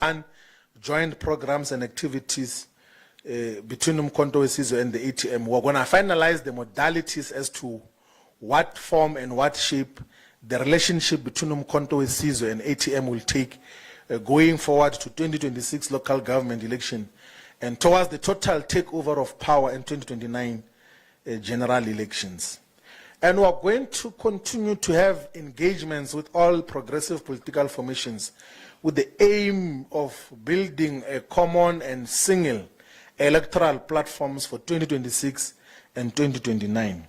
and joint programs and activities between Umkhonto weSizwe and the ATM. We're going to finalize the modalities as to what form and what shape the relationship between Umkhonto weSizwe and ATM will take going forward to 2026 local government election and towards the total takeover of power in 2029 general elections. And we are going to continue to have engagements with all progressive political formations with the aim of building a common and single electoral platforms for 2026 and 2029.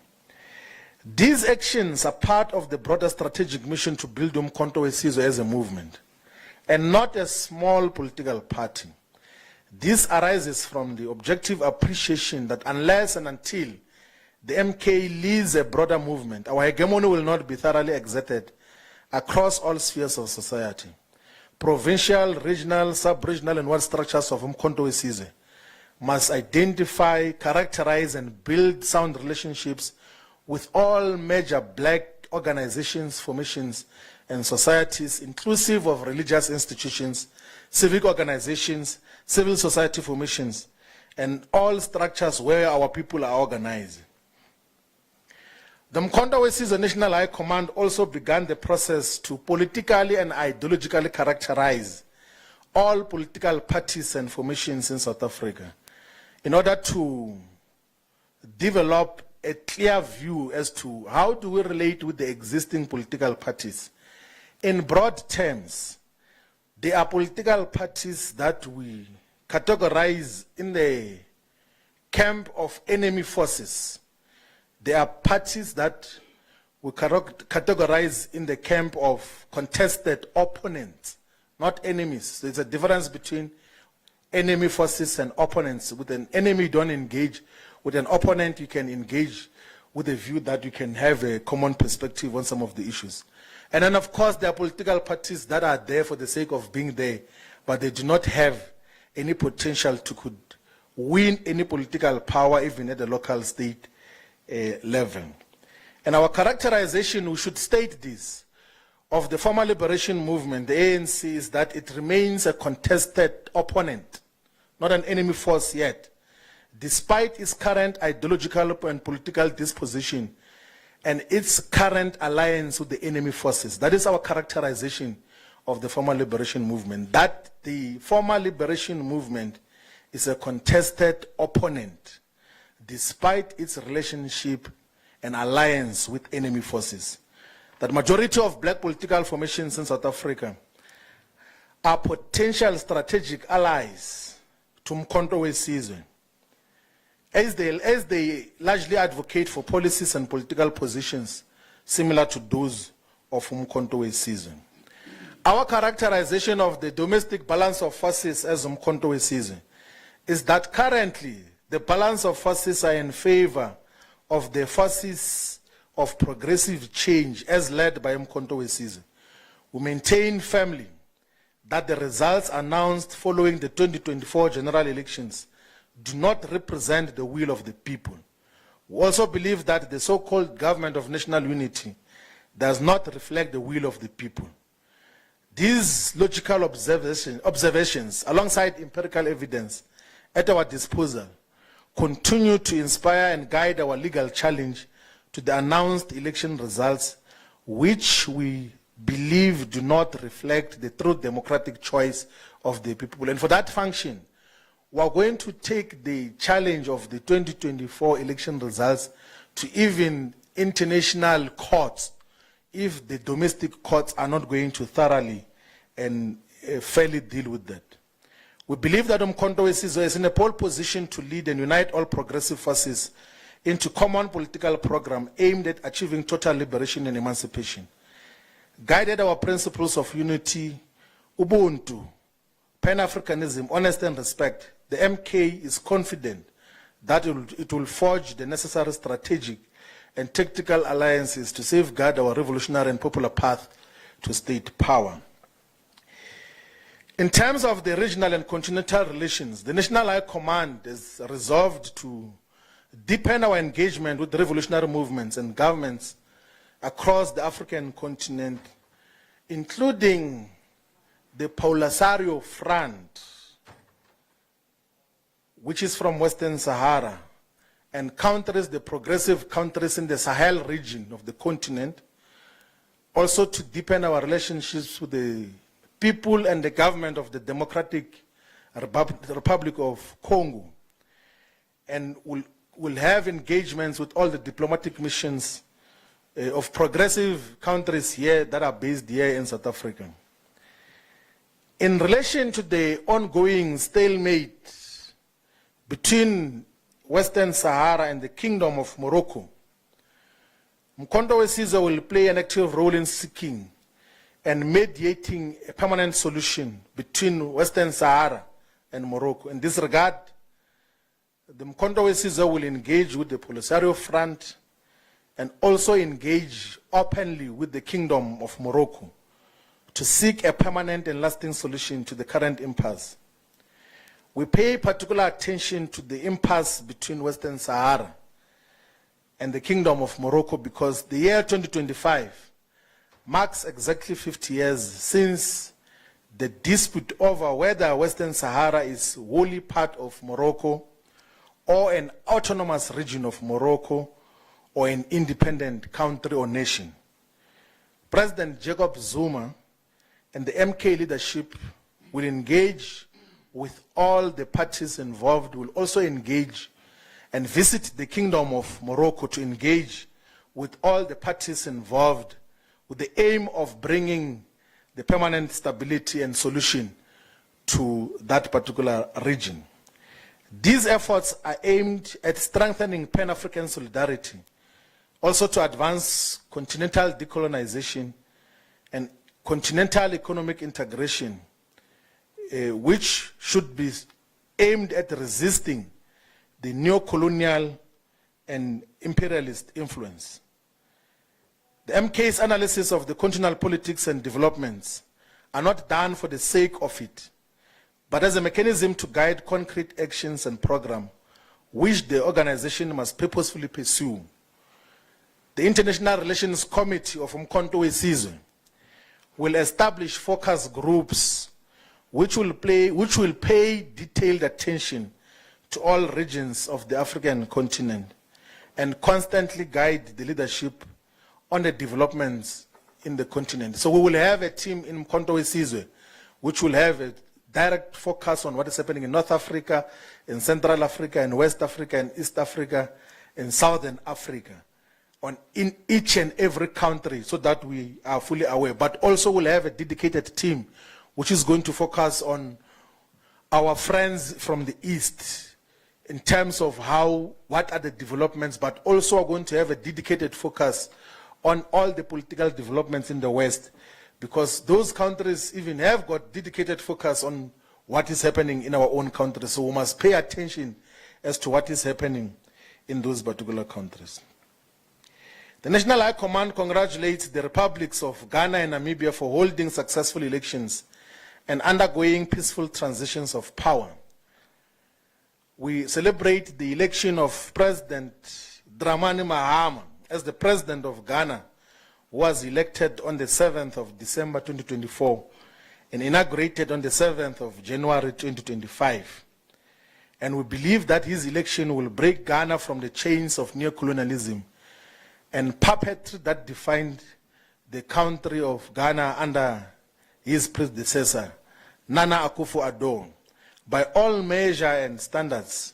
These actions are part of the broader strategic mission to build Umkhonto weSizwe as a movement and not a small political party. This arises from the objective appreciation that unless and until the MK leads a broader movement, our hegemony will not be thoroughly exerted across all spheres of society. Provincial, regional, sub-regional, and world structures of Umkhonto weSizwe must identify, characterize, and build sound relationships with all major black organizations, formations, and societies, inclusive of religious institutions, civic organizations, civil society formations, and all structures where our people are organized. The Umkhonto weSizwe National High Command also began the process to politically and ideologically characterize all political parties and formations in South Africa in order to develop a clear view as to how do we relate with the existing political parties. In broad terms, they are political parties that we categorize in the camp of enemy forces. There are parties that we categorize in the camp of contested opponents, not enemies. So there's a difference between enemy forces and opponents. With an enemy, you don't engage. With an opponent, you can engage with a view that you can have a common perspective on some of the issues. And then, of course, there are political parties that are there for the sake of being there, but they do not have any potential to could win any political power, even at the local state level. And our characterization, we should state this, of the former liberation movement, the ANC, is that it remains a contested opponent, not an enemy force yet, despite its current ideological and political disposition and its current alliance with the enemy forces. That is our characterization of the former liberation movement, that the former liberation movement is a contested opponent despite its relationship and alliance with enemy forces. That majority of black political formations in South Africa are potential strategic allies to Umkhonto weSizwe, as they largely advocate for policies and political positions similar to those of Umkhonto weSizwe. Our characterization of the domestic balance of forces as Umkhonto weSizwe is that currently the balance of forces are in favor of the forces of progressive change as led by Umkhonto weSizwe. We maintain firmly that the results announced following the 2024 general elections do not represent the will of the people. We also believe that the so-called government of national unity does not reflect the will of the people. These logical observations, alongside empirical evidence at our disposal, continue to inspire and guide our legal challenge to the announced election results, which we believe do not reflect the true democratic choice of the people. And for that function, we are going to take the challenge of the 2024 election results to even international courts if the domestic courts are not going to thoroughly and fairly deal with that. We believe that Umkhonto weSizwe is in a pole position to lead and unite all progressive forces into common political program aimed at achieving total liberation and emancipation. Guided our principles of unity, Ubuntu, Pan-Africanism, honesty and respect, the MK is confident that it will forge the necessary strategic and tactical alliances to safeguard our revolutionary and popular path to state power. In terms of the regional and continental relations, the National High Command is resolved to deepen our engagement with the revolutionary movements and governments across the African continent, including the Polisario Front, which is from Western Sahara, and countries, the progressive countries in the Sahel region of the continent, also to deepen our relationships with the people and the government of the Democratic Republic of Congo, and will have engagements with all the diplomatic missions of progressive countries here that are based here in South Africa. In relation to the ongoing stalemate between Western Sahara and the Kingdom of Morocco, Mkhonto weSizwe will play an active role in seeking and mediating a permanent solution between Western Sahara and Morocco. In this regard, the Mkhonto weSizwe will engage with the Polisario Front and also engage openly with the Kingdom of Morocco to seek a permanent and lasting solution to the current impasse. We pay particular attention to the impasse between Western Sahara and the Kingdom of Morocco because the year 2025 marks exactly 50 years since the dispute over whether Western Sahara is wholly part of Morocco or an autonomous region of Morocco or an independent country or nation. President Jacob Zuma and the MK leadership will engage with all the parties involved, will also engage and visit the Kingdom of Morocco to engage with all the parties involved with the aim of bringing the permanent stability and solution to that particular region. These efforts are aimed at strengthening Pan-African solidarity, also to advance continental decolonization and continental economic integration, which should be aimed at resisting the neo-colonial and imperialist influence. The MK's analysis of the continental politics and developments are not done for the sake of it, but as a mechanism to guide concrete actions and programs which the organization must purposefully pursue. The International Relations Committee of Mkhonto weSizwe will establish focus groups which will pay detailed attention to all regions of the African continent and constantly guide the leadership on the developments in the continent. So we will have a team in Mkhonto weSizwe which will have a direct focus on what is happening in North Africa, in Central Africa, in West Africa, in East Africa, in Southern Africa, in each and every country so that we are fully aware. But also we'll have a dedicated team which is going to focus on our friends from the East in terms of what are the developments, but also are going to have a dedicated focus on all the political developments in the West, because those countries even have got dedicated focus on what is happening in our own country. So we must pay attention as to what is happening in those particular countries. The National High Command congratulates the republics of Ghana and Namibia for holding successful elections and undergoing peaceful transitions of power. We celebrate the election of President Dramani Mahama as the President of Ghana, who was elected on the 7th of December 2024 and inaugurated on the 7th of January 2025. And we believe that his election will break Ghana from the chains of neocolonialism and puppetry that defined the country of Ghana under his predecessor, Nana Akufo-Addo. By all measure and standards,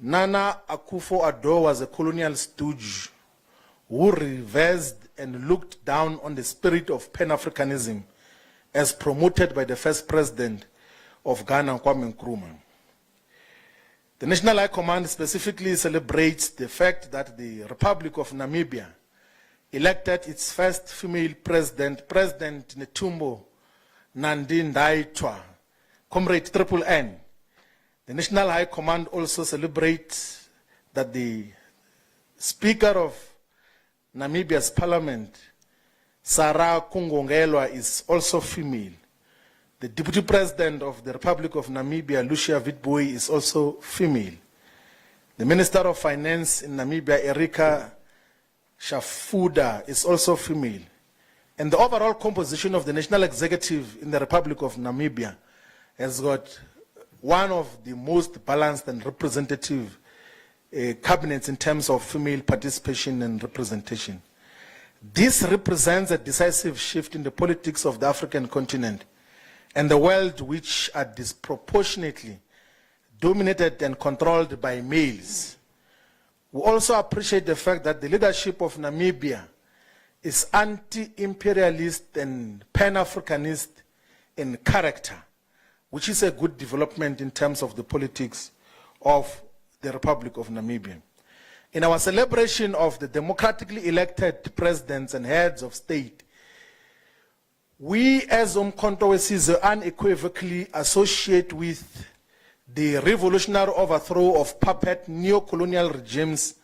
Nana Akufo-Addo was a colonial stooge who reversed and looked down on the spirit of Pan-Africanism as promoted by the first president of Ghana, Kwame Nkrumah. The National High Command specifically celebrates the fact that the Republic of Namibia elected its first female president, President Netumbo Nandi-Ndaitwah, Comrade Triple N. The National High Command also celebrates that the Speaker of Namibia's Parliament, Sarah Kungongelwa, is also female. The Deputy President of the Republic of Namibia, Lucia Witbooi, is also female. The Minister of Finance in Namibia, Erika Shafuda, is also female. And the overall composition of the national executive in the Republic of Namibia has got one of the most balanced and representative cabinets in terms of female participation and representation. This represents a decisive shift in the politics of the African continent and the world, which are disproportionately dominated and controlled by males. We also appreciate the fact that the leadership of Namibia is anti-imperialist and pan-Africanist in character, which is a good development in terms of the politics of the Republic of Namibia. In our celebration of the democratically elected presidents and heads of state, we as Umkhonto we Sizwe unequivocally associate with the revolutionary overthrow of puppet neo-colonial regimes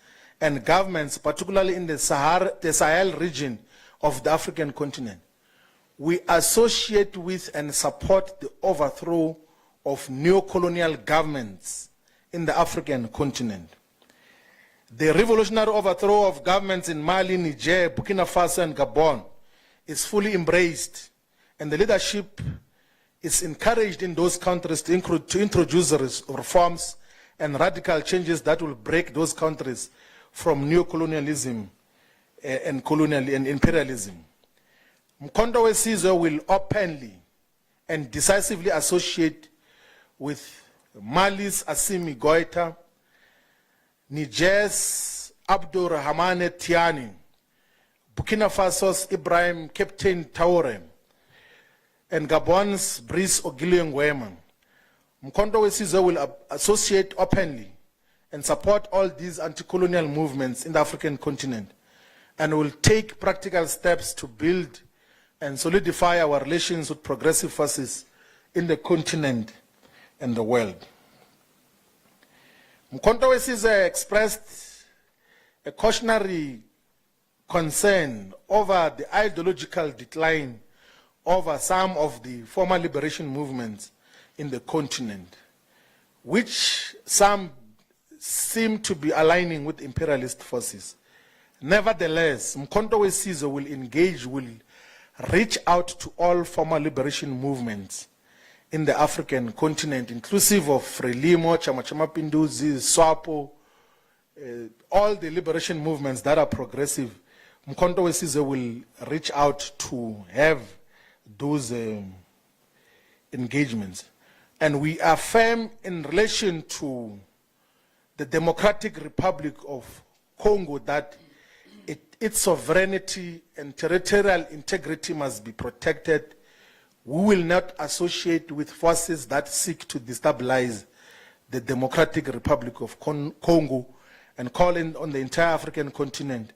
and governments, particularly in the Sahel region of the African continent. We associate with and support the overthrow of neo-colonial governments in the African continent. The revolutionary overthrow of governments in Mali, Niger, Burkina Faso, and Gabon is fully embraced, and the leadership is encouraged in those countries to introduce reforms and radical changes that will break those countries from neo-colonialism and imperialism. Umkhonto we Sizwe will openly and decisively associate with Mali's Assimi Goïta, Niger's Abdourahmane Tiani, Burkina Faso's Ibrahim Captain Traoré, and Gabon's Brice Oligui Nguema. Umkhonto we Sizwe will associate openly and support all these anti-colonial movements in the African continent, and will take practical steps to build and solidify our relations with progressive forces in the continent and the world. Umkhonto we Sizwe expressed a cautionary concern over the ideological decline over some of the former liberation movements in the continent, which some seem to be aligning with imperialist forces. Nevertheless, Umkhonto we Sizwe will reach out to all former liberation movements in the African continent, inclusive of Frelimo, Chama cha Mapinduzi, SWAPO, all the liberation movements that are progressive. Umkhonto we Sizwe will reach out to have those engagements. And we affirm in relation to the Democratic Republic of Congo that its sovereignty and territorial integrity must be protected. We will not associate with forces that seek to destabilize the Democratic Republic of Congo, and call on the entire African continent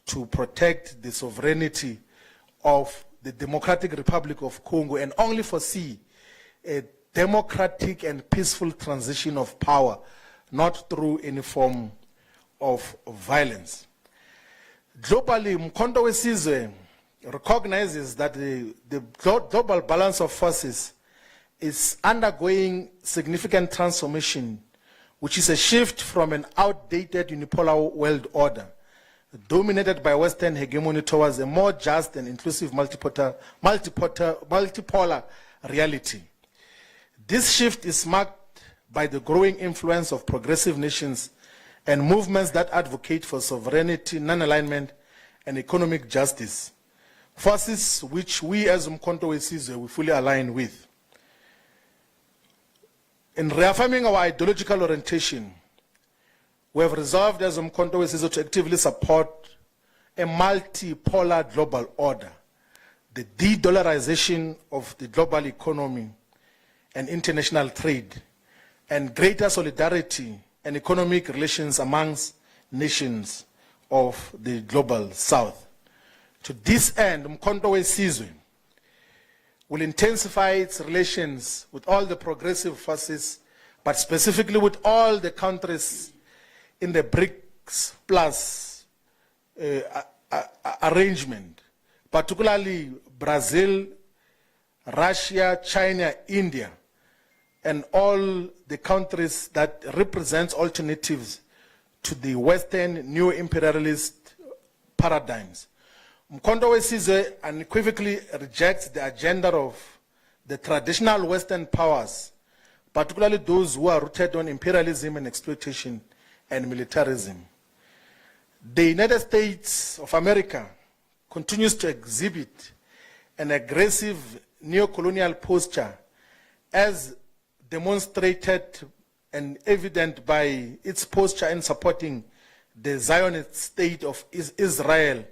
to protect the sovereignty of the Democratic Republic of Congo and only foresee a democratic and peaceful transition of power, not through any form of violence. Globally, Umkhonto we Sizwe recognizes that the global balance of forces is undergoing significant transformation, which is a shift from an outdated unipolar world order dominated by Western hegemony towards a more just and inclusive multipolar reality. This shift is marked by the growing influence of progressive nations and movements that advocate for sovereignty, non-alignment, and economic justice, forces which we as Umkhonto we Sizwe we fully align with. In reaffirming our ideological orientation, we have resolved as Umkhonto we Sizwe to actively support a multipolar global order, the de-dollarization of the global economy and international trade, and greater solidarity and economic relations amongst nations of the global south. To this end, Umkhonto we Sizwe will intensify its relations with all the progressive forces, but specifically with all the countries in the BRICS Plus arrangement, particularly Brazil, Russia, China, India, and all the countries that represent alternatives to the Western neo-imperialist paradigms. Mkhonto weSizwe unequivocally rejects the agenda of the traditional Western powers, particularly those who are rooted on imperialism and exploitation and militarism. The United States of America continues to exhibit an aggressive neo-colonial posture as demonstrated and evident by its posture in supporting the Zionist state of Israel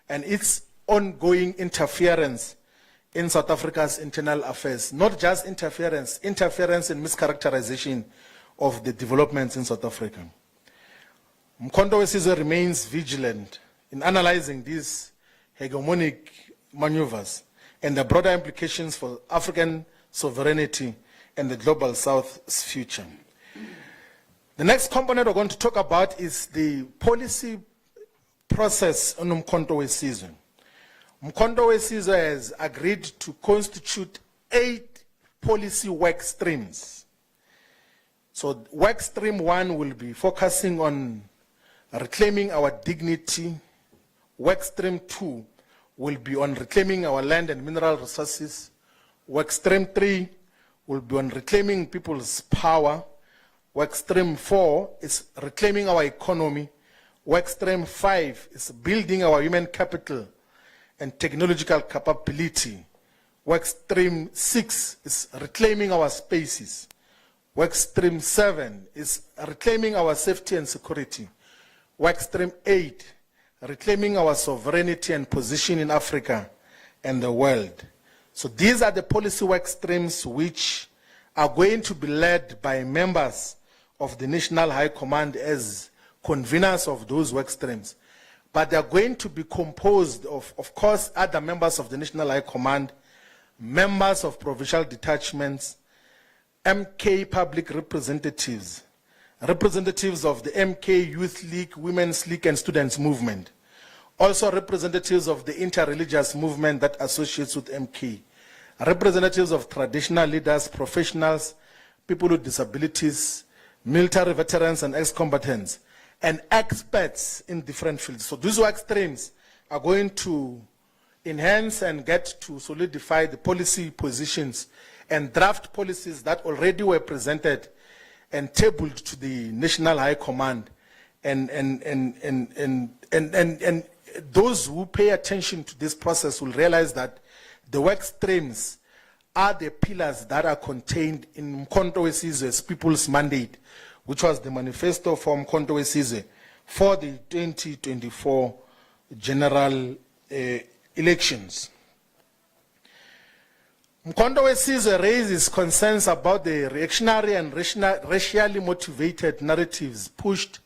and its ongoing interference in South Africa's internal affairs. Not just interference and mischaracterization of the developments in South Africa. Mkhonto weSizwe remains vigilant in analyzing these hegemonic maneuvers and the broader implications for African sovereignty and the global South's future. The next component we're going to talk about is the policy process on Mkhonto weSizwe. Mkhonto weSizwe has agreed to constitute 8 policy work streams. So work stream 1 will be focusing on reclaiming our dignity. Work stream 2 will be on reclaiming our land and mineral resources. Work stream 3 will be on reclaiming people's power. Work stream 4 is reclaiming our economy. Work stream 5 is building our human capital and technological capability. Work stream 6 is reclaiming our spaces. Work stream 7 is reclaiming our safety and security. Work stream 8, reclaiming our sovereignty and position in Africa and the world. So these are the policy work streams which are going to be led by members of the National High Command as conveners of those work streams. But they are going to be composed of course, other members of the National High Command, members of provincial detachments, MK public representatives, representatives of the MK Youth League, Women's League, and Students' Movement. Also representatives of the interreligious movement that associates with MK. Representatives of traditional leaders, professionals, people with disabilities, military veterans and ex-combatants, and experts in different fields. So these work streams are going to enhance and get to solidify the policy positions and draft policies that already were presented and tabled to the National High Command. And those who pay attention to this process will realize that the work streams are the pillars that are contained in Mkhonto weSizwe's People's Mandate, which was the manifesto for Mkhonto weSizwe for the 2024 general elections. Mkhonto weSizwe raises concerns about the reactionary and racially motivated narratives pushed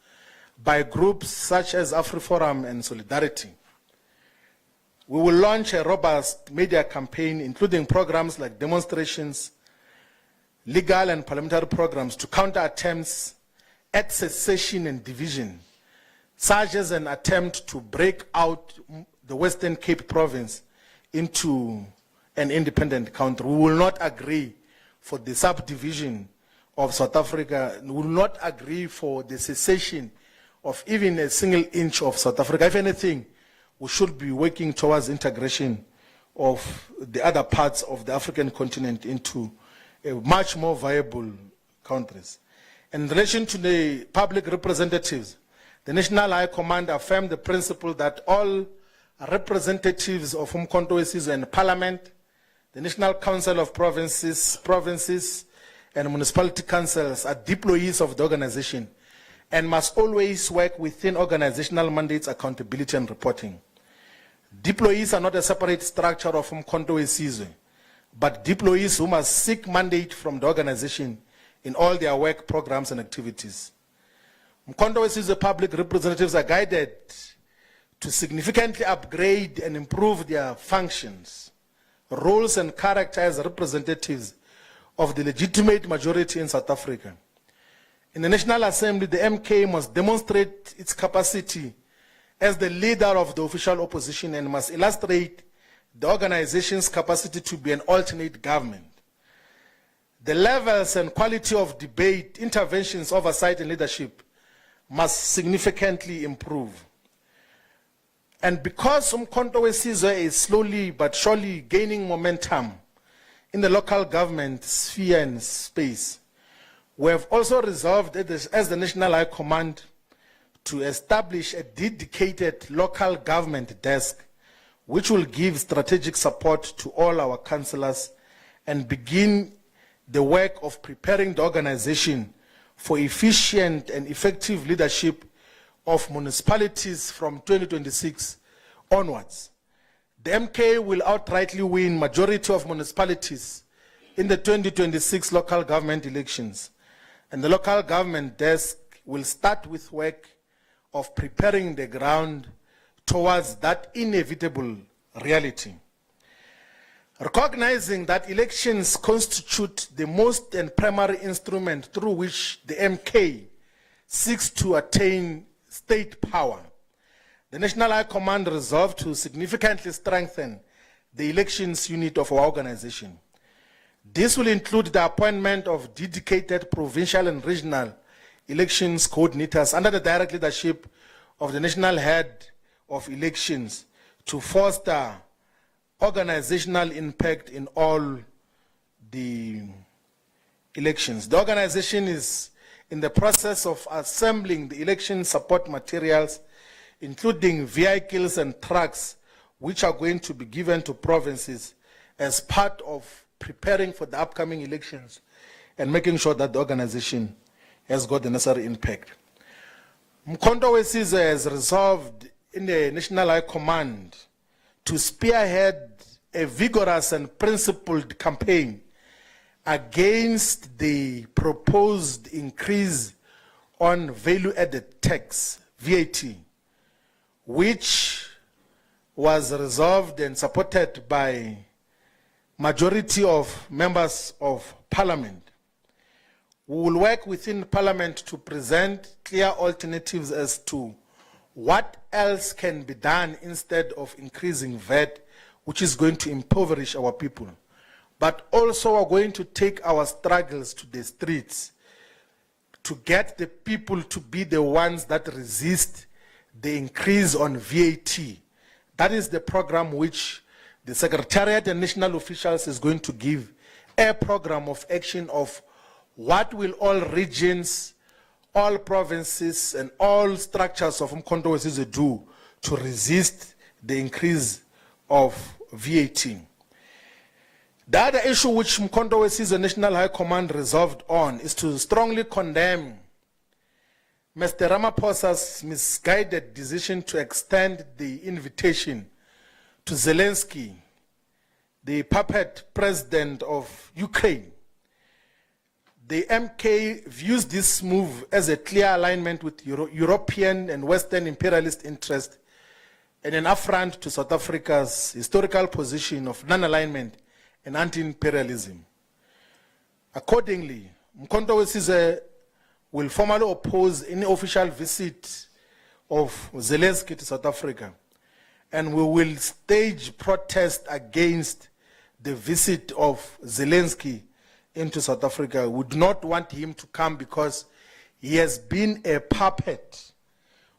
by groups such as AfriForum and Solidarity. We will launch a robust media campaign, including programs like demonstrations, legal and parliamentary programs to counter attempts at secession and division, such as an attempt to break out the Western Cape province into an independent country. We will not agree for the subdivision of South Africa. We will not agree for the secession of even a single inch of South Africa. If anything, we should be working towards integration of the other parts of the African continent into much more viable countries. In relation to the public representatives, the National High Command affirmed the principle that all representatives of Mkhonto weSizwe in Parliament, the National Council of Provinces and Municipality Councils are deployees of the organization and must always work within organizational mandates, accountability, and reporting. Deployees are not a separate structure of Mkhonto weSizwe, but deployees who must seek mandate from the organization in all their work programs and activities. Mkhonto weSizwe public representatives are guided to significantly upgrade and improve their functions, roles, and character as representatives of the legitimate majority in South Africa. In the National Assembly, the MK must demonstrate its capacity as the leader of the official opposition and must illustrate the organization's capacity to be an alternate government. The levels and quality of debate, interventions, oversight, and leadership must significantly improve. And because Umkhonto weSizwe is slowly but surely gaining momentum in the local government sphere and space, we have also resolved as the National High Command to establish a dedicated local government desk which will give strategic support to all our councillors and begin the work of preparing the organization for efficient and effective leadership of municipalities from 2026 onwards. The MK will outrightly win majority of municipalities in the 2026 local government elections, and the local government desk will start with work of preparing the ground towards that inevitable reality. Recognizing that elections constitute the most and primary instrument through which the MK seeks to attain state power, the National High Command resolved to significantly strengthen the elections unit of our organization. This will include the appointment of dedicated provincial and regional elections coordinators under the direct leadership of the national head of elections to foster organizational impact in all the elections. The organization is in the process of assembling the election support materials, including vehicles and trucks, which are going to be given to provinces as part of preparing for the upcoming elections and making sure that the organization has got the necessary impact. Umkhonto weSizwe has resolved in the National High Command to spearhead a vigorous and principled campaign against the proposed increase on value-added tax, VAT, which was resolved and supported by majority of members of Parliament. We will work within Parliament to present clear alternatives as to what else can be done instead of increasing VAT, which is going to impoverish our people. But also we're going to take our struggles to the streets to get the people to be the ones that resist the increase on VAT. That is the program which the Secretariat and national officials is going to give a program of action of what will all regions, all provinces, and all structures of Umkhonto weSizwe do to resist the increase of VAT. The other issue which Umkhonto weSizwe National High Command resolved on is to strongly condemn Mr. Ramaphosa's misguided decision to extend the invitation to Zelensky, the puppet president of Ukraine. The MK views this move as a clear alignment with European and Western imperialist interests and an affront to South Africa's historical position of non-alignment and anti-imperialism. Accordingly, Umkhonto weSizwe will formally oppose any official visit of Zelensky to South Africa, and we will stage protest against the visit of Zelensky into South Africa. We do not want him to come because he has been a puppet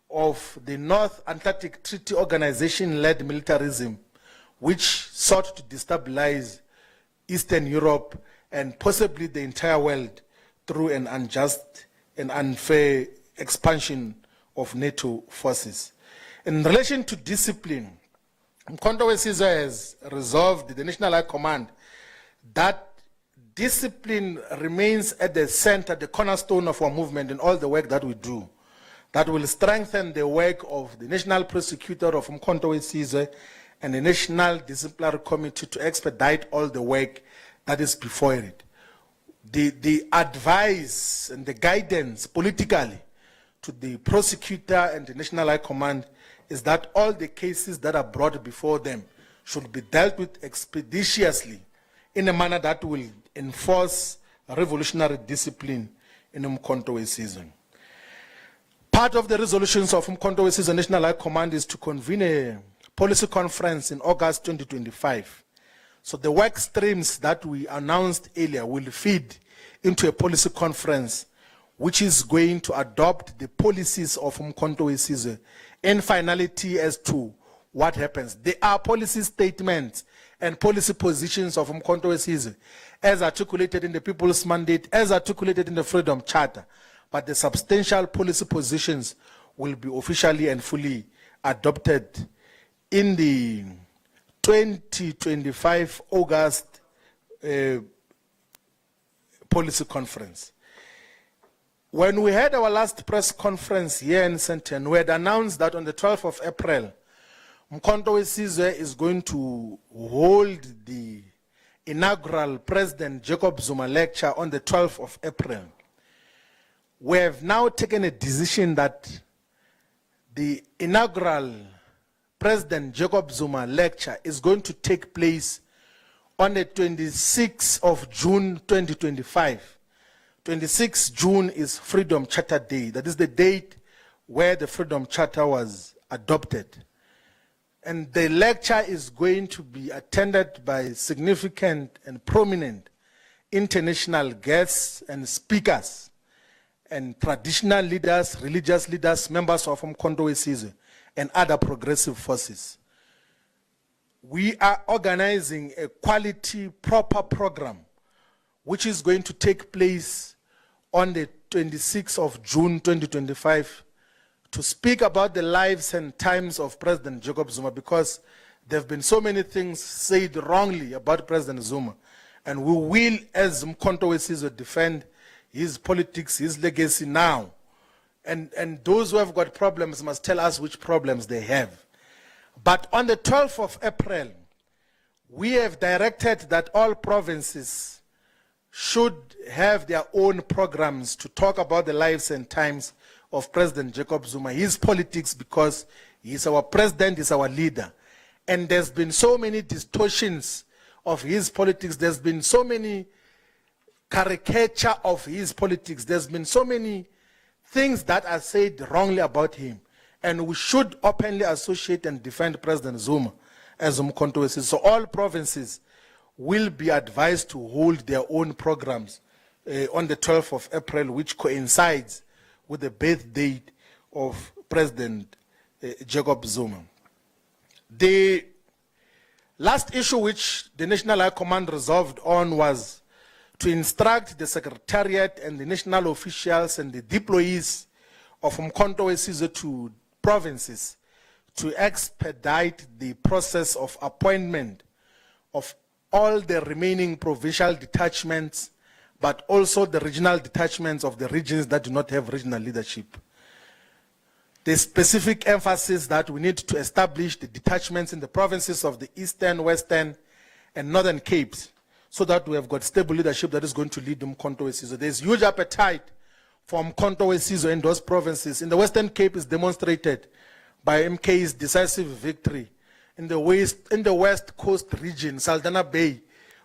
of the North Atlantic Treaty Organization-led militarism, which sought to destabilize Eastern Europe and possibly the entire world through an unjust and unfair expansion of NATO forces. In relation to discipline, Umkhonto weSizwe has resolved the National High Command that discipline remains at the center, the cornerstone of our movement and all the work that we do. That will strengthen the work of the National Prosecutor of Umkhonto weSizwe and the National Disciplinary Committee to expedite all the work that is before it. The advice and the guidance politically to the prosecutor and the National High Command is that all the cases that are brought before them should be dealt with expeditiously in a manner that will enforce revolutionary discipline in Umkhonto weSizwe. Part of the resolutions of Umkhonto weSizwe National High Command is to convene a policy conference in August 2025. So the work streams that we announced earlier will feed into a policy conference which is going to adopt the policies of Umkhonto weSizwe in finality as to what happens. There are policy statements and policy positions of Umkhonto weSizwe as articulated in the People's Mandate, as articulated in the Freedom Charter, but the substantial policy positions will be officially and fully adopted in the 2025 August policy conference. When we had our last press conference here in Sandton, we had announced that on the 12th of April, Umkhonto weSizwe is going to hold the inaugural President Jacob Zuma lecture on the 12th of April. We have now taken a decision that the inaugural President Jacob Zuma lecture is going to take place on the 26th of June 2025. 26 June is Freedom Charter Day. That is the date where the Freedom Charter was adopted. And the lecture is going to be attended by significant and prominent international guests and speakers and traditional leaders, religious leaders, members of Umkhonto weSizwe, and other progressive forces. We are organizing a quality, proper program which is going to take place on the 26th of June 2025 to speak about the lives and times of President Jacob Zuma, because there have been so many things said wrongly about President Zuma. And we will, as Umkhonto weSizwe, defend his politics, his legacy now. And those who have got problems must tell us which problems they have. But on the 12th of April, we have directed that all provinces should have their own programs to talk about the lives and times of President Jacob Zuma, his politics, because he's our president, he's our leader. And there's been so many distortions of his politics. There's been so many caricature of his politics. There's been so many things that are said wrongly about him. And we should openly associate and defend President Zuma as Umkhonto weSizwe. So all provinces will be advised to hold their own programs on the 12th of April, which coincides with the birth date of President Jacob Zuma. The last issue which the National High Command resolved on was to instruct the Secretariat and the national officials and the deployees of Umkhonto weSizwe to provinces to expedite the process of appointment of all the remaining provincial detachments, but also the regional detachments of the regions that do not have regional leadership. The specific emphasis that we need to establish the detachments in the provinces of the Eastern, Western, and Northern Capes, so that we have got stable leadership that is going to lead Umkhonto weSizwe. There's huge appetite for Umkhonto weSizwe in those provinces. In the Western Cape is demonstrated by MK's decisive victory in the West Coast region, Saldanha Bay,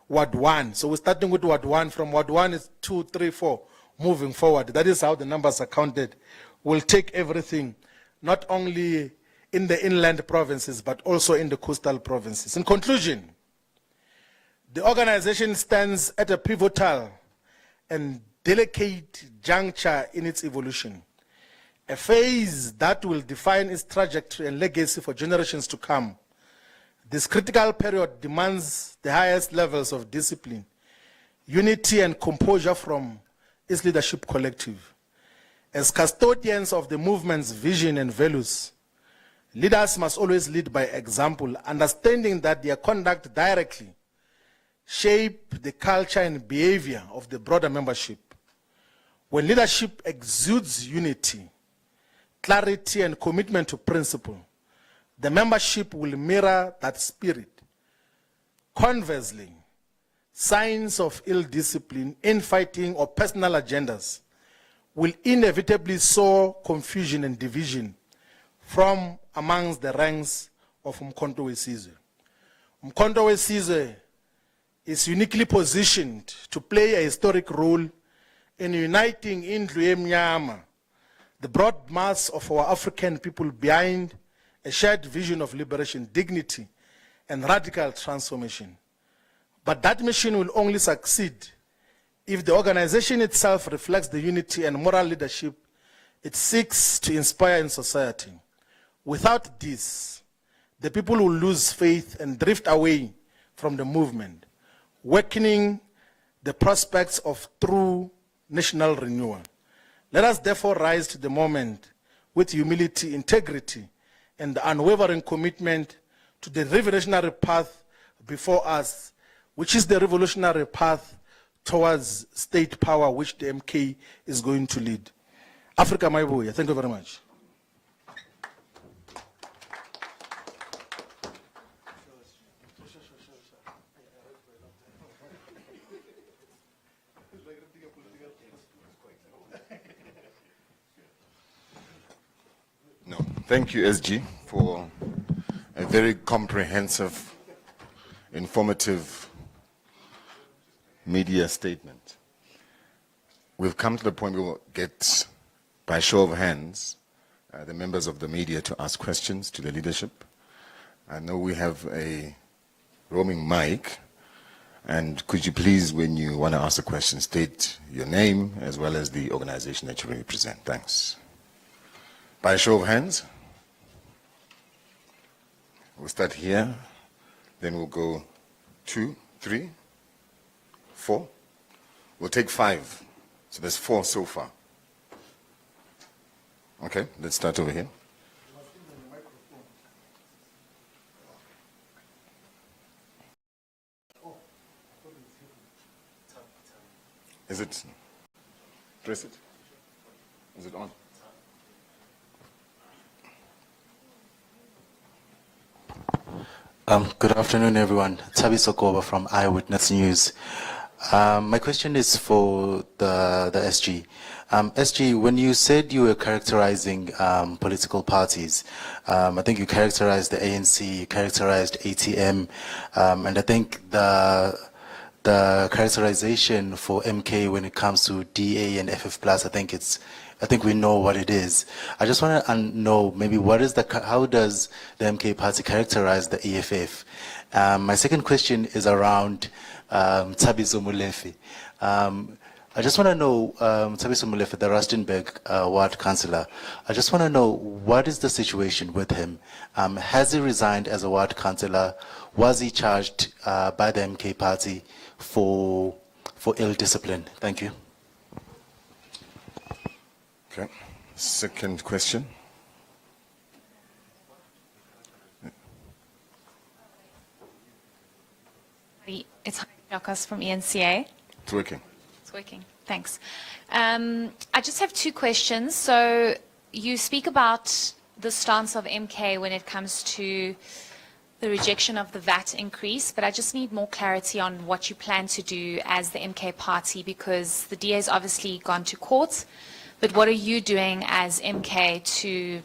Ward 1. So we're starting with Ward 1. From Ward 1 is 2, 3, 4, moving forward. That is how the numbers are counted. We'll take everything, not only in the inland provinces, but also in the coastal provinces. In conclusion, the organization stands at a pivotal and delicate juncture in its evolution, a phase that will define its trajectory and legacy for generations to come. This critical period demands the highest levels of discipline, unity, and composure from its leadership collective. As custodians of the movement's vision and values, leaders must always lead by example, understanding that their conduct directly shape the culture and behavior of the broader membership. When leadership exudes unity, clarity, and commitment to principle, the membership will mirror that spirit. Conversely, signs of ill discipline, infighting, or personal agendas will inevitably sow confusion and division from amongst the ranks of Umkhonto weSizwe. Umkhonto weSizwe is uniquely positioned to play a historic role in uniting Indlu Emnyama, the broad mass of our African people, behind a shared vision of liberation, dignity, and radical transformation. But that mission will only succeed if the organization itself reflects the unity and moral leadership it seeks to inspire in society. Without this, the people will lose faith and drift away from the movement, weakening the prospects of true national renewal. Let us therefore rise to the moment with humility, integrity, and the unwavering commitment to the revolutionary path before us, which is the revolutionary path towards state power, which the MK is going to lead. Africa Maibuya, thank you very much. No, thank you, SG, for a very comprehensive, informative media statement. We've come to the point where we'll get, by show of hands, the members of the media to ask questions to the leadership. I know we have a roaming mic, and could you please, when you want to ask a question, state your name as well as the organization that you represent. Thanks. By show of hands. We'll start here, then we'll go 2, 3, 4. We'll take 5. So there's 4 so far. Okay, let's start over here. Is it? Press it. Is it on? Good afternoon, everyone. Tabi Sokoba from Eyewitness News. My question is for the SG. SG, when you said you were characterizing political parties, I think you characterized the ANC, you characterized ATM, and I think the characterization for MK when it comes to DA and FF+, I think we know what it is. I just want to know maybe how does the MK party characterize the EFF? My second question is around Thabiso Molefe. I just want to know, Thabiso Molefe, the Rustenburg ward councillor, I just want to know what is the situation with him? Has he resigned as a ward councillor? Was he charged by the MK party for ill discipline? Thank you. Okay. Second question. It's Jokas from ENCA. It's working. It's working. Thanks. I just have 2 questions. So you speak about the stance of MK when it comes to the rejection of the VAT increase, but I just need more clarity on what you plan to do as the MK party, because the DA has obviously gone to court. But what are you doing as MK to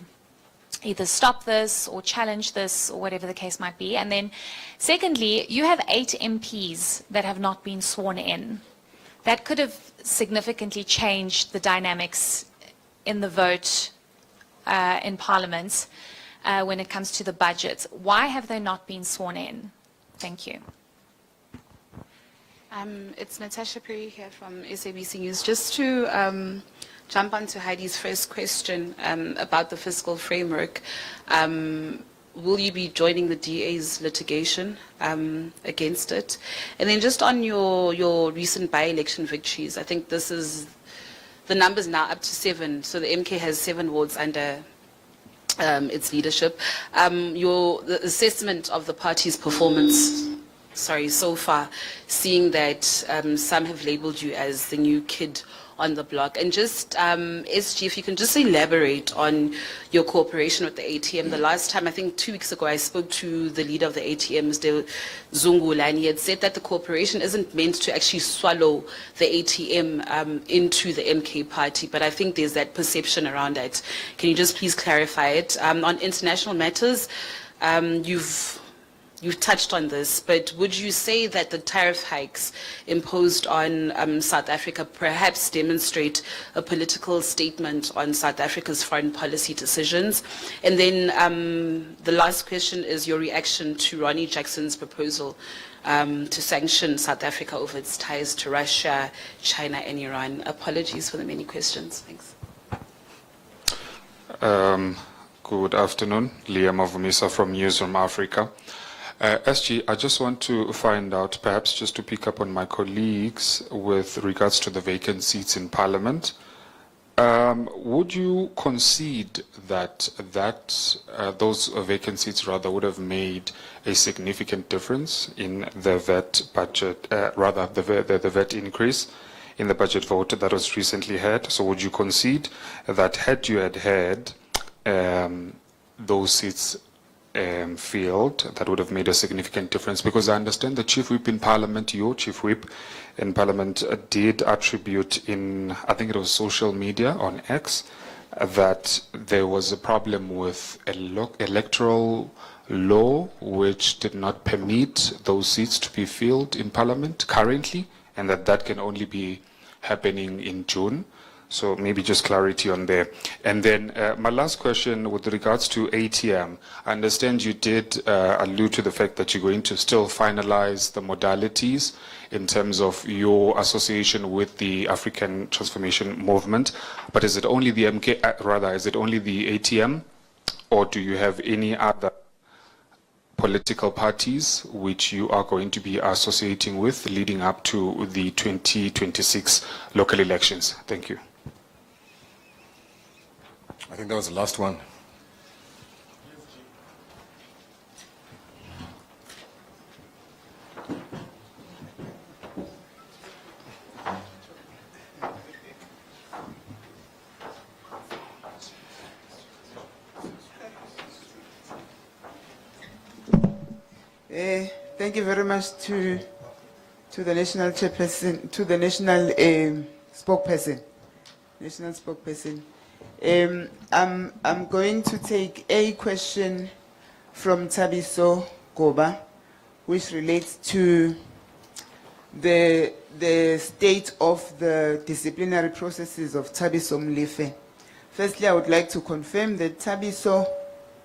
either stop this or challenge this or whatever the case might be? And then secondly, you have 8 MPs that have not been sworn in. That could have significantly changed the dynamics in the vote in Parliament when it comes to the budget. Why have they not been sworn in? Thank you. It's Natasha Perry here from SABC News. Just to jump onto Heidi's first question about the fiscal framework, will you be joining the DA's litigation against it? And then just on your recent by-election victories, I think this is, the number's now up to 7, so the MK has 7 wards under its leadership. The assessment of the party's performance, so far, seeing that some have labeled you as the new kid on the block. And just, SG, if you can just elaborate on your cooperation with the ATM. The last time, I think 2 weeks ago, I spoke to the leader of the ATM, Mr. Zungula, and he had said that the cooperation isn't meant to actually swallow the ATM into the MK party, but I think there's that perception around it. Can you just please clarify it? On international matters, You've touched on this, but would you say that the tariff hikes imposed on South Africa perhaps demonstrate a political statement on South Africa's foreign policy decisions? And then the last question is your reaction to Ronnie Jackson's proposal to sanction South Africa over its ties to Russia, China, and Iran. Apologies for the many questions. Thanks. Good afternoon. Liam Avumisa from Newsroom Africa. SG, I just want to find out, perhaps just to pick up on my colleagues with regards to the vacant seats in Parliament. Would you concede that those vacant seats rather would have made a significant difference in the VAT budget, the VAT increase in the budget vote that was recently had? So would you concede that had you had those seats filled, that would have made a significant difference? Because I understand the Chief Whip in Parliament, your Chief Whip in Parliament, did attribute in, I think it was social media on X, that there was a problem with electoral law which did not permit those seats to be filled in Parliament currently, and that can only be happening in June. So maybe just clarity on there. And then my last question with regards to ATM. I understand you did allude to the fact that you're going to still finalize the modalities in terms of your association with the African Transformation Movement. But is it only the is it only the ATM, or do you have any other political parties which you are going to be associating with leading up to the 2026 local elections? Thank you. I think that was the last one. Thank you very much to the national chairperson, to the national spokesperson. I'm going to take a question from Tabiso Goba, which relates to the state of the disciplinary processes of Tabiso Molefe. Firstly, I would like to confirm that Tabiso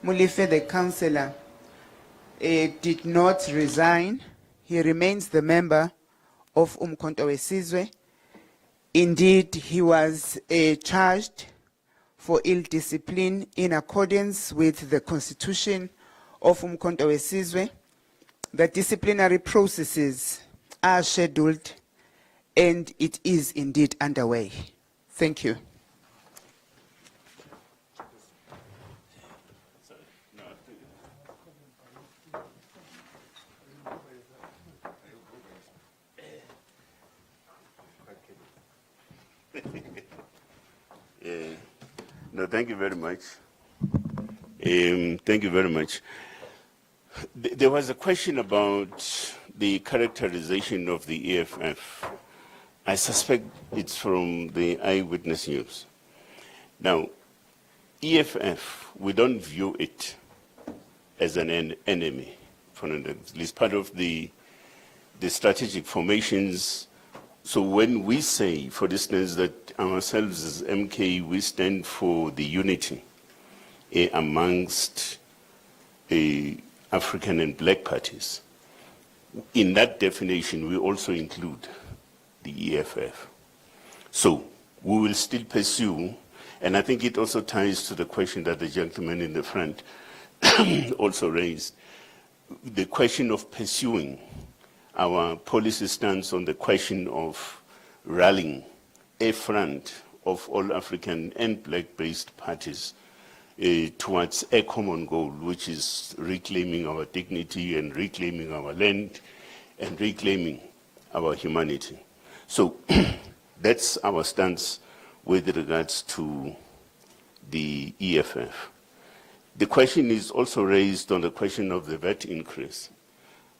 Molefe, the councillor, did not resign. He remains the member of Umkhonto weSizwe. Indeed, he was charged for ill discipline in accordance with the constitution of Umkhonto weSizwe. The disciplinary processes are scheduled and it is indeed underway. Thank you. No, thank you very much. Thank you very much. There was a question about the characterization of the EFF. I suspect it's from the Eyewitness News. Now, EFF, we don't view it as an enemy. It's part of the strategic formations. So when we say, for instance, that ourselves as MK, we stand for the unity amongst African and black parties, in that definition, we also include the EFF. So we will still pursue, and I think it also ties to the question that the gentleman in the front also raised, the question of pursuing our policy stance on the question of rallying a front of all African and black-based parties towards a common goal, which is reclaiming our dignity and reclaiming our land and reclaiming our humanity. So that's our stance with regards to the EFF. The question is also raised on the question of the VAT increase.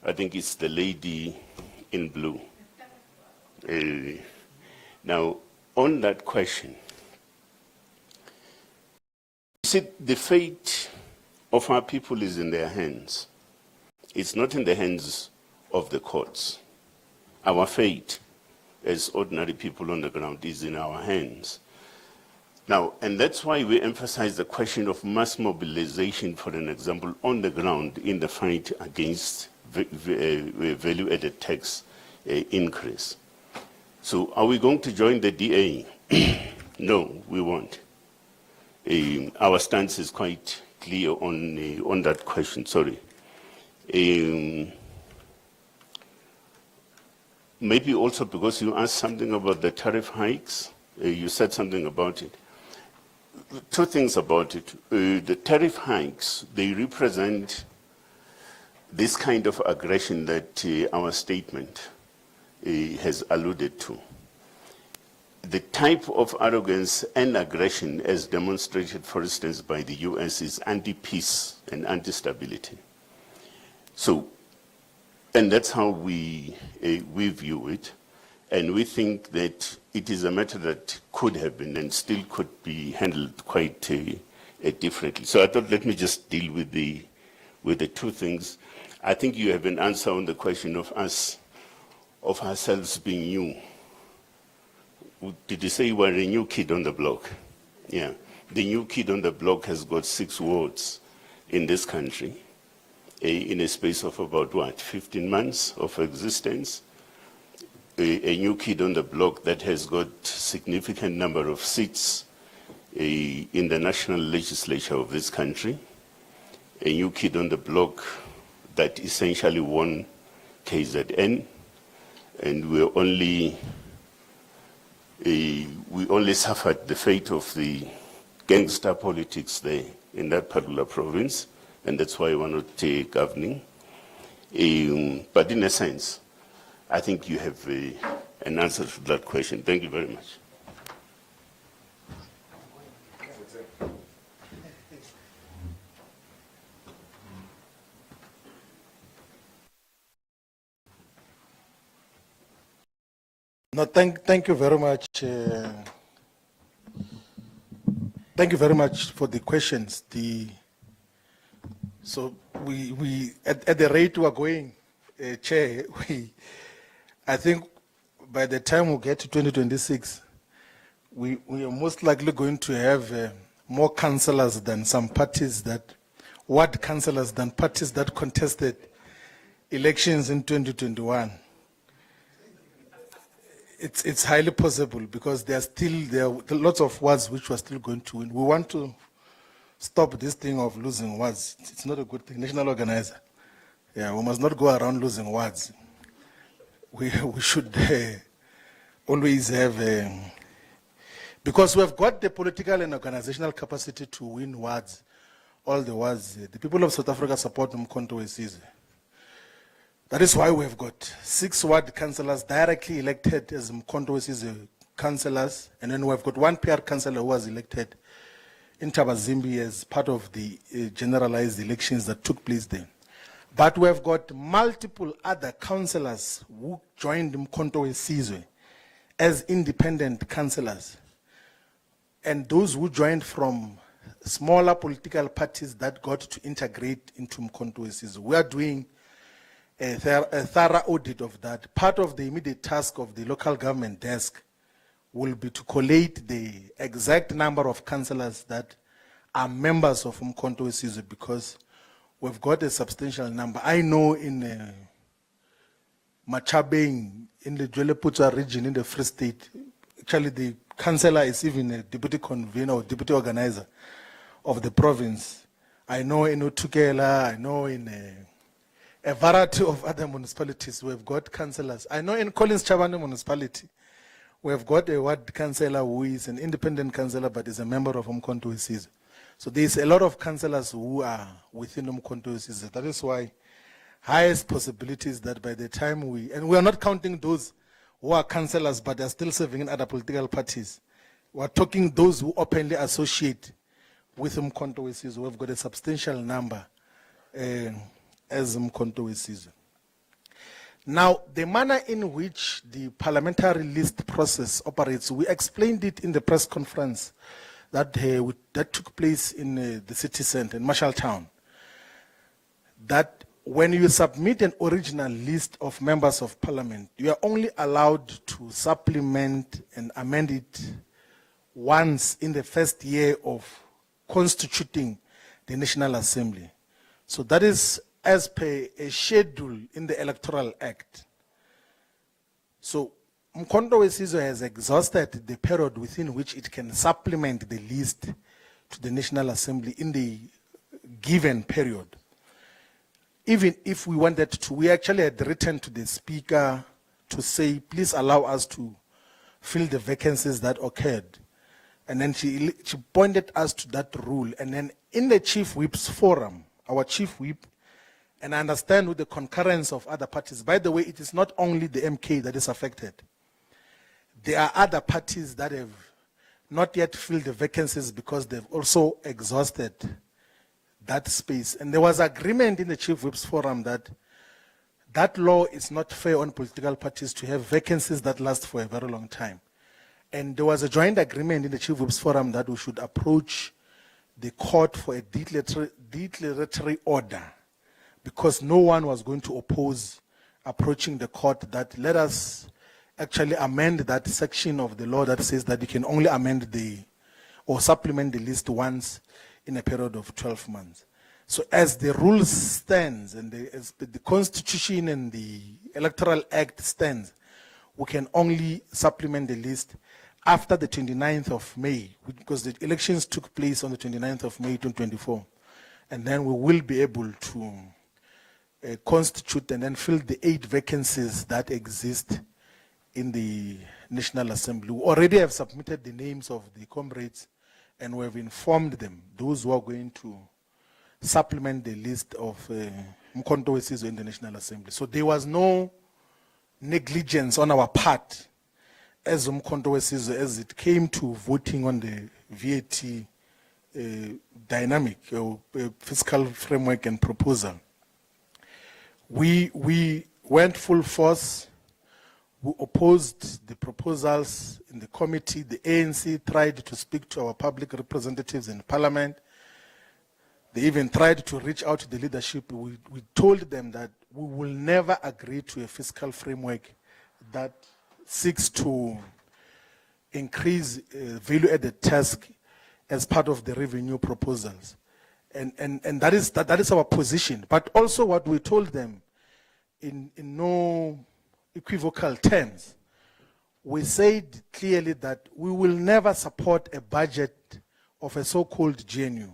I think it's the lady in blue. Now, on that question, see, the fate of our people is in their hands. It's not in the hands of the courts. Our fate as ordinary people on the ground is in our hands. Now, and that's why we emphasize the question of mass mobilization, for an example, on the ground in the fight against value-added tax increase. So are we going to join the DA? No, we won't. Our stance is quite clear on that question. Sorry. Maybe also because you asked something about the tariff hikes, you said something about it. Two things about it. The tariff hikes, they represent this kind of aggression that our statement has alluded to. The type of arrogance and aggression as demonstrated, for instance, by the US is anti-peace and anti-stability. So, and that's how we view it. And we think that it is a matter that could have been and still could be handled quite differently. So I thought, let me just deal with the two things. I think you have an answer on the question of ourselves being new. Did you say you were a new kid on the block? Yeah. The new kid on the block has got 6 wards in this country in a space of about, 15 months of existence. A new kid on the block that has got significant number of seats in the national legislature of this country. A new kid on the block that essentially won KZN, and we only suffered the fate of the gangster politics there in that particular province, and that's why we're not governing. But in a sense, I think you have an answer to that question. Thank you very much. No, thank you very much. Thank you very much for the questions. So we at the rate we are going, Chair, I think by the time we get to 2026, we are most likely going to have more councillors than some parties ward councillors than parties that contested elections in 2021. It's highly possible because there are lots of wards which we're still going to win. We want to stop this thing of losing wards. It's not a good thing. National organizer. Yeah, we must not go around losing wards. We should always have, because we've got the political and organizational capacity to win wards, all the wards. The people of South Africa support Mkhonto Wesizwe. That is why we have got 6 ward councillors directly elected as Mkhonto Wesizwe councillors, and then we have got 1 PR councillor who was elected in Tabazimbi as part of the generalized elections that took place there. But we have got multiple other councillors who joined Mkhonto Wesizwe as independent councillors, and those who joined from smaller political parties that got to integrate into Mkhonto Wesizwe. We are doing a thorough audit of that. Part of the immediate task of the local government desk will be to collate the exact number of councillors that are members of Mkhonto Wesizwe, because we've got a substantial number. I know in Machabeng, in the Dweleputswa region in the Free State, actually the councillor is even a deputy convener or deputy organizer of the province. I know in Utukela, I know in a variety of other municipalities, we've got councillors. I know in Collins Chabane municipality, we've got a ward councillor who is an independent councillor but is a member of Mkhonto Wesizwe. So there's a lot of councillors who are within Mkhonto Wesizwe. That is why highest possibilities that by the time and we are not counting those who are councillors but are still serving in other political parties. We're talking those who openly associate with Mkhonto Wesizwe. We've got a substantial number as Mkhonto Wesizwe. Now, the manner in which the parliamentary list process operates, we explained it in the press conference that took place in the city center, in Marshalltown, that when you submit an original list of members of parliament, you are only allowed to supplement and amend it once in the first year of constituting the National Assembly. So that is as per a schedule in the Electoral Act. So Mkhonto Wesizwe has exhausted the period within which it can supplement the list to the National Assembly in the given period. Even if we wanted to, we actually had written to the Speaker to say, please allow us to fill the vacancies that occurred. And then she pointed us to that rule. And then in the Chief Whip's forum, our Chief Whip, and I understand with the concurrence of other parties, by the way, it is not only the MK that is affected. There are other parties that have not yet filled the vacancies because they've also exhausted that space. And there was agreement in the Chief Whip's forum that that law is not fair on political parties to have vacancies that last for a very long time. And there was a joint agreement in the Chief Whip's forum that we should approach the court for a declaratory order, because no one was going to oppose approaching the court that let us actually amend that section of the law that says that you can only amend or supplement the list once in a period of 12 months. So as the rules stands and as the Constitution and the Electoral Act stands, we can only supplement the list after the 29th of May, because the elections took place on the 29th of May 2024. And then we will be able to constitute and then fill the 8 vacancies that exist in the National Assembly. We already have submitted the names of the comrades, and we have informed them, those who are going to supplement the list of Mkhonto weSizwe in the National Assembly. So there was no negligence on our part as Mkhonto weSizwe as it came to voting on the VAT dynamic or fiscal framework and proposal. We went full force. We opposed the proposals in the committee. The ANC tried to speak to our public representatives in Parliament. They even tried to reach out to the leadership. We told them that we will never agree to a fiscal framework that seeks to increase value-added tax as part of the revenue proposals. And that is our position. But also what we told them in no equivocal terms, we said clearly that we will never support a budget of a so-called GNU.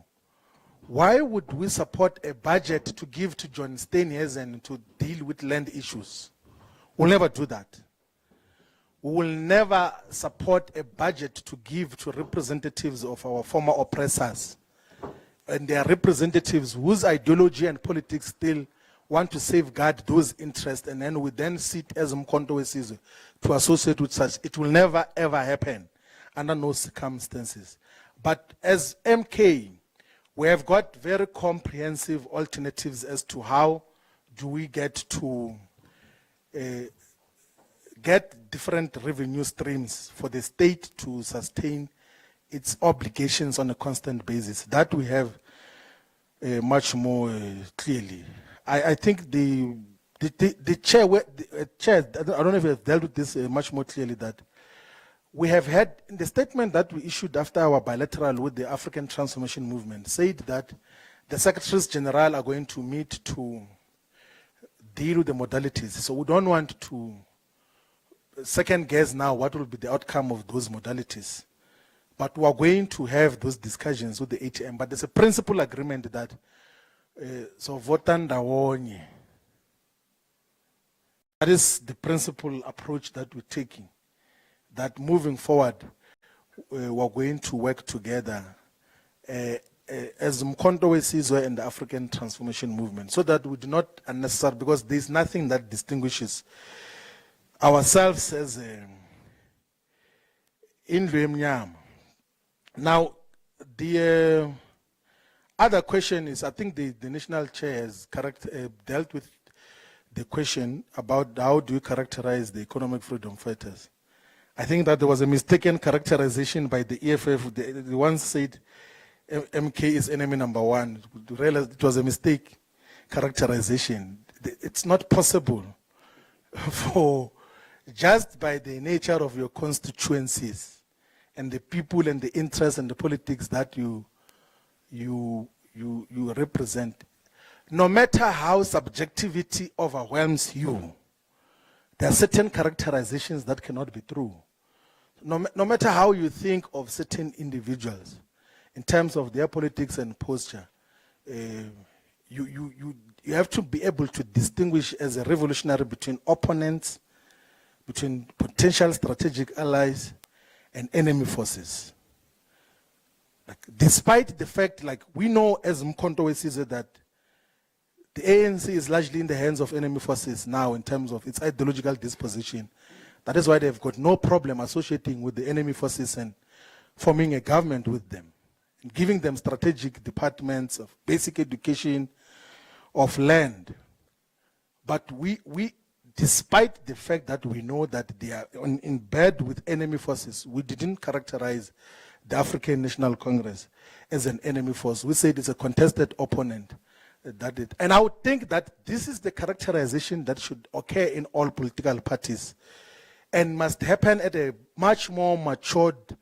Why would we support a budget to give to John Steenhuisen to deal with land issues? We'll never do that. We will never support a budget to give to representatives of our former oppressors and their representatives whose ideology and politics still want to safeguard those interests, and then we then sit as Mkhonto weSizwe to associate with such. It will never ever happen under no circumstances. But as MK, we have got very comprehensive alternatives as to how do we get to get different revenue streams for the state to sustain its obligations on a constant basis. That we have much more clearly. I think the chair, I don't know if you have dealt with this much more clearly, that we have had, in the statement that we issued after our bilateral with the African Transformation Movement, said that the Secretaries General are going to meet to deal with the modalities. So we don't want to second guess now what will be the outcome of those modalities. But we are going to have those discussions with the ATM. But there's a principal agreement that so votanda wonye. That is the principal approach that we're taking. That moving forward, we're going to work together as Mkhonto weSizwe and the African Transformation Movement, so that we do not unnecessarily, because there's nothing that distinguishes ourselves as Indlu Emnyama. Now, the other question is, I think the national chair has dealt with the question about how do you characterize the economic freedom fighters. I think that there was a mistaken characterization by the EFF. The ones said MK is enemy number one. We realized it was a mistake characterization. It's not possible for, just by the nature of your constituencies and the people and the interests and the politics that you represent, no matter how subjectivity overwhelms you, there are certain characterizations that cannot be true. No matter how you think of certain individuals in terms of their politics and posture, you have to be able to distinguish as a revolutionary between opponents, between potential strategic allies, and enemy forces. Like, despite the fact, like we know as Mkhonto sees it, that the ANC is largely in the hands of enemy forces now in terms of its ideological disposition. That is why they've got no problem associating with the enemy forces and forming a government with them, and giving them strategic departments of basic education, of land. But we despite the fact that we know that they are in bed with enemy forces, we didn't characterize the African National Congress as an enemy force. We said it's a contested opponent. And I would think that this is the characterization that should occur in all political parties and must happen at a much more matured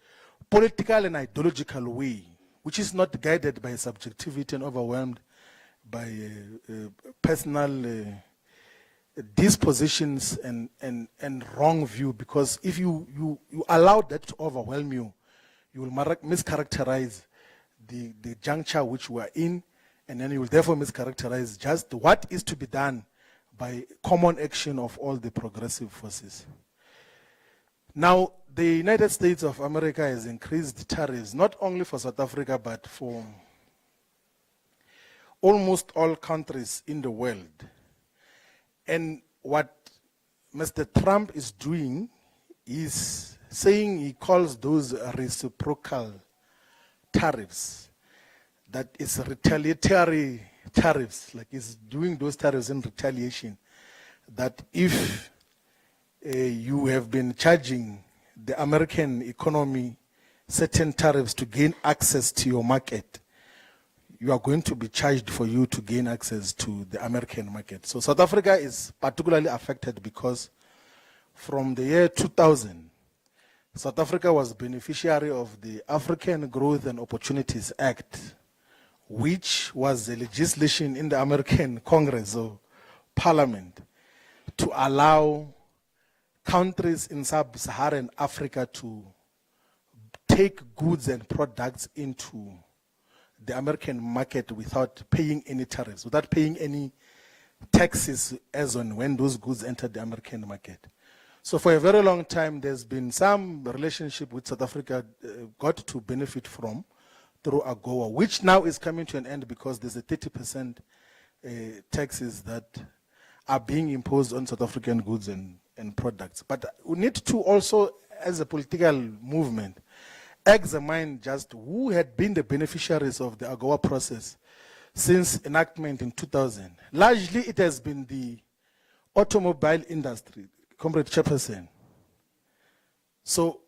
political and ideological way, which is not guided by subjectivity and overwhelmed by personal dispositions and wrong view. Because if you allow that to overwhelm you, you will mischaracterize the juncture which we are in, and then you will therefore mischaracterize just what is to be done by common action of all the progressive forces. Now, the United States of America has increased tariffs not only for South Africa but for almost all countries in the world. And what Mr. Trump is doing is saying he calls those reciprocal tariffs, that is retaliatory tariffs, like he's doing those tariffs in retaliation, that if you have been charging the American economy certain tariffs to gain access to your market, you are going to be charged for you to gain access to the American market. So South Africa is particularly affected because from the year 2000, South Africa was beneficiary of the African Growth and Opportunities Act, which was a legislation in the American Congress or Parliament to allow countries in sub-Saharan Africa to take goods and products into the American market without paying any tariffs, without paying any taxes as on when those goods enter the American market. So for a very long time, there's been some relationship with South Africa got to benefit from through AGOA, which now is coming to an end because there's a 30% taxes that are being imposed on South African goods and products. But we need to also, as a political movement, examine just who had been the beneficiaries of the AGOA process since enactment in 2000. Largely, it has been the automobile industry, Comrade Chairperson. So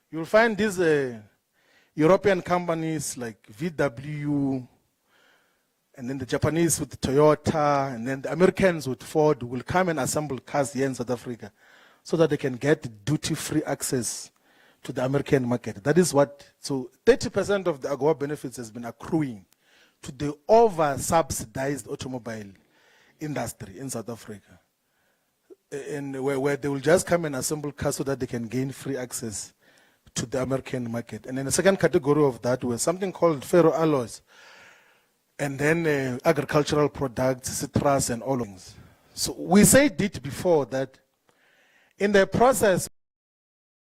you'll find these European companies like VW, and then the Japanese with Toyota, and then the Americans with Ford will come and assemble cars here in South Africa so that they can get duty-free access to the American market. That is what, so 30% of the AGOA benefits has been accruing to the over-subsidized automobile industry in South Africa. And where they will just come and assemble cars so that they can gain free access to the American market. And then the second category of that was something called ferroalloys, and then agricultural products, citrus, and all of things. So we said it before that in the process,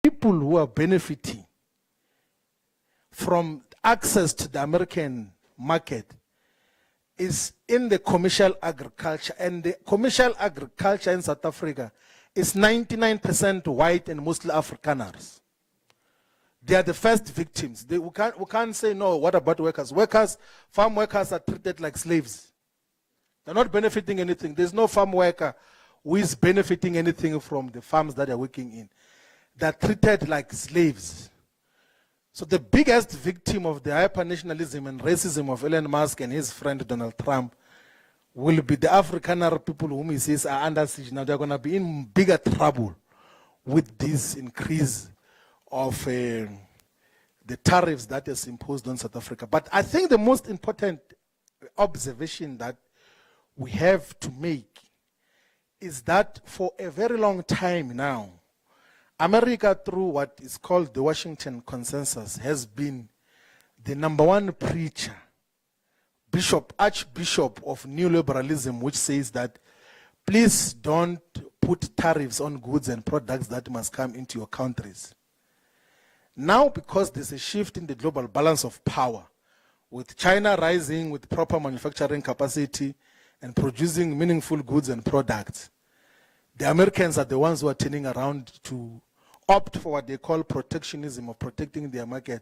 people who are benefiting from access to the American market is in the commercial agriculture, and the commercial agriculture in South Africa is 99% white and mostly Afrikaners. They are the first victims. We can't say, no, what about workers? Farm workers are treated like slaves. They're not benefiting anything. There's no farm worker who is benefiting anything from the farms that they're working in. They're treated like slaves. So the biggest victim of the hyper-nationalism and racism of Elon Musk and his friend Donald Trump will be the Afrikaner people whom he says are under siege. Now they're going to be in bigger trouble with this increase of the tariffs that is imposed on South Africa. But I think the most important observation that we have to make is that for a very long time now, America, through what is called the Washington Consensus, has been the #1 preacher archbishop of neoliberalism, which says that please don't put tariffs on goods and products that must come into your countries. Now, because there's a shift in the global balance of power, with China rising with proper manufacturing capacity and producing meaningful goods and products, the Americans are the ones who are turning around to opt for what they call protectionism, of protecting their market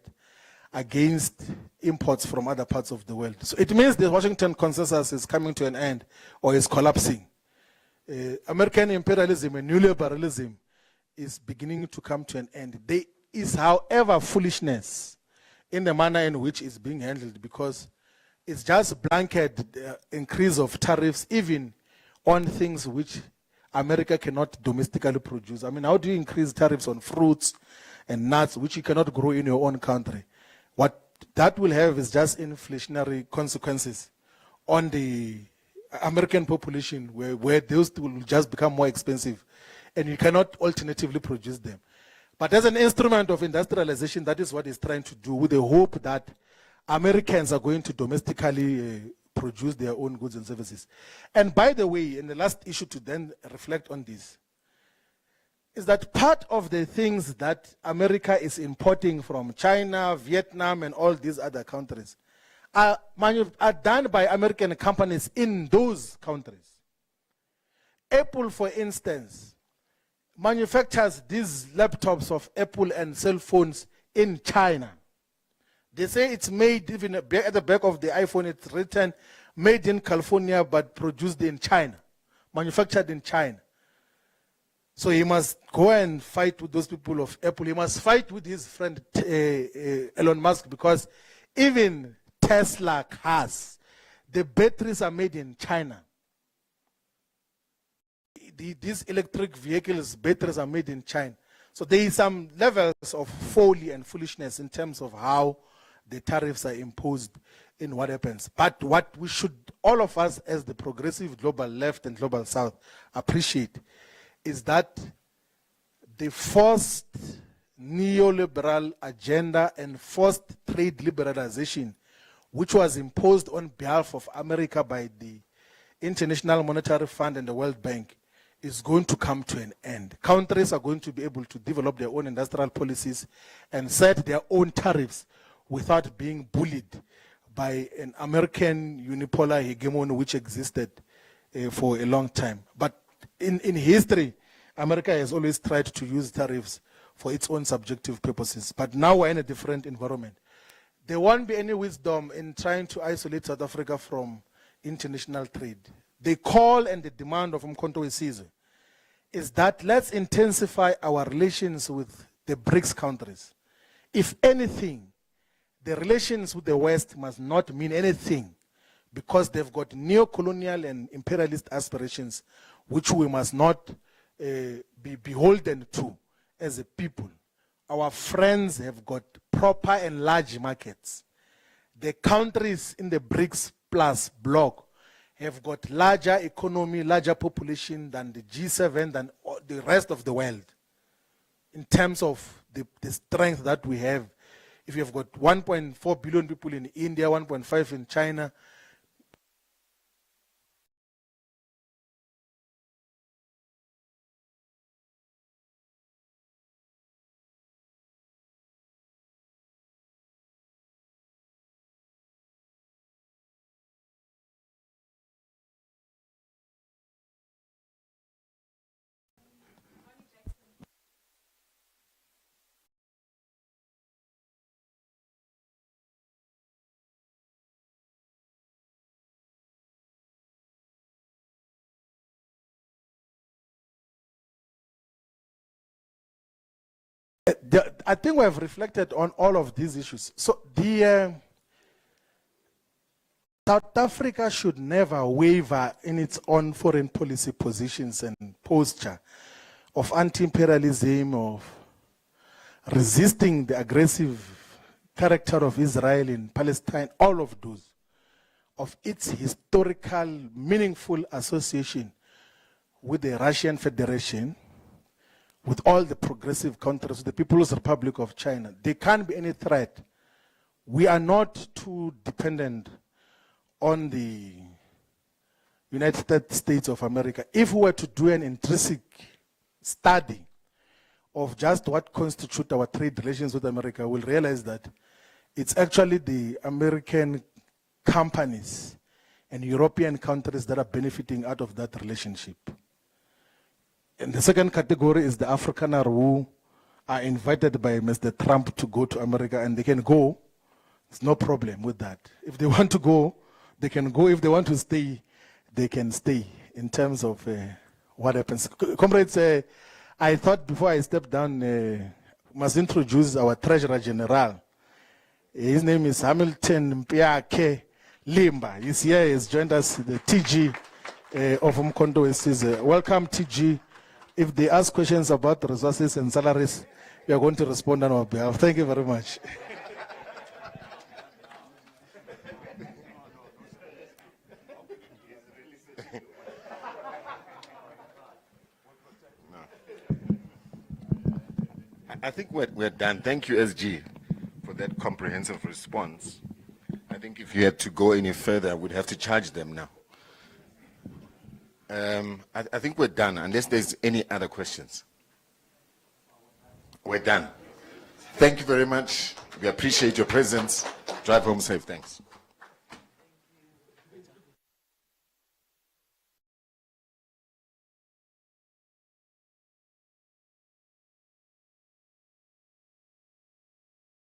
against imports from other parts of the world. So it means the Washington consensus is coming to an end or is collapsing. American imperialism and neoliberalism is beginning to come to an end. There is, however, foolishness in the manner in which it's being handled, because it's just blanket increase of tariffs even on things which America cannot domestically produce. I mean, how do you increase tariffs on fruits and nuts which you cannot grow in your own country? What that will have is just inflationary consequences on the American population, where those will just become more expensive and you cannot alternatively produce them. But as an instrument of industrialization, that is what it's trying to do, with the hope that Americans are going to domestically produce their own goods and services. And by the way, in the last issue to then reflect on this, is that part of the things that America is importing from China, Vietnam, and all these other countries are done by American companies in those countries. Apple, for instance, manufactures these laptops of Apple and cell phones in China. They say it's made, even at the back of the iPhone, it's written, made in California, but produced in China, manufactured in China. So he must go and fight with those people of Apple. He must fight with his friend Elon Musk, because even Tesla cars, the batteries are made in China. These electric vehicles, batteries are made in China. So there is some levels of folly and foolishness in terms of how the tariffs are imposed in what happens. But what we should, all of us as the progressive global left and global south, appreciate is that the forced neoliberal agenda and forced trade liberalization, which was imposed on behalf of America by the International Monetary Fund and the World Bank, is going to come to an end. Countries are going to be able to develop their own industrial policies and set their own tariffs without being bullied by an American unipolar hegemony which existed for a long time. But in history, America has always tried to use tariffs for its own subjective purposes. But now we're in a different environment. There won't be any wisdom in trying to isolate South Africa from international trade. The call and the demand of Mdntv is that let's intensify our relations with the BRICS countries. If anything, the relations with the West must not mean anything, because they've got neo-colonial and imperialist aspirations, which we must not be beholden to as a people. Our friends have got proper and large markets. The countries in the BRICS plus bloc have got larger economy, larger population than the G7, than the rest of the world, in terms of the strength that we have. If you have got 1.4 billion people in India, 1.5 in China, I think we have reflected on all of these issues. So South Africa should never waver in its own foreign policy positions and posture of anti-imperialism, of resisting the aggressive character of Israel in Palestine, all of those, of its historical, meaningful association with the Russian Federation, with all the progressive countries, the People's Republic of China. There can't be any threat. We are not too dependent on the United States of America, if we were to do an intrinsic study of just what constitutes our trade relations with America, we'll realize that it's actually the American companies and European countries that are benefiting out of that relationship. And the second category is the Afrikaner who are invited by Mr. Trump to go to America, and they can go. There's no problem with that. If they want to go, they can go. If they want to stay, they can stay in terms of what happens. Comrades, I thought before I step down, must introduce our Treasurer General. His name is Hamilton Mpiake Limba. He's here, he's joined us, the TG of Mkondo. Welcome, TG. If they ask questions about resources and salaries, we are going to respond on our behalf. Thank you very much. I think we're done. Thank you, SG, for that comprehensive response. I think if you had to go any further, I would have to charge them now. I think we're done, unless there's any other questions. We're done. Thank you very much. We appreciate your presence. Drive home safe. Thanks.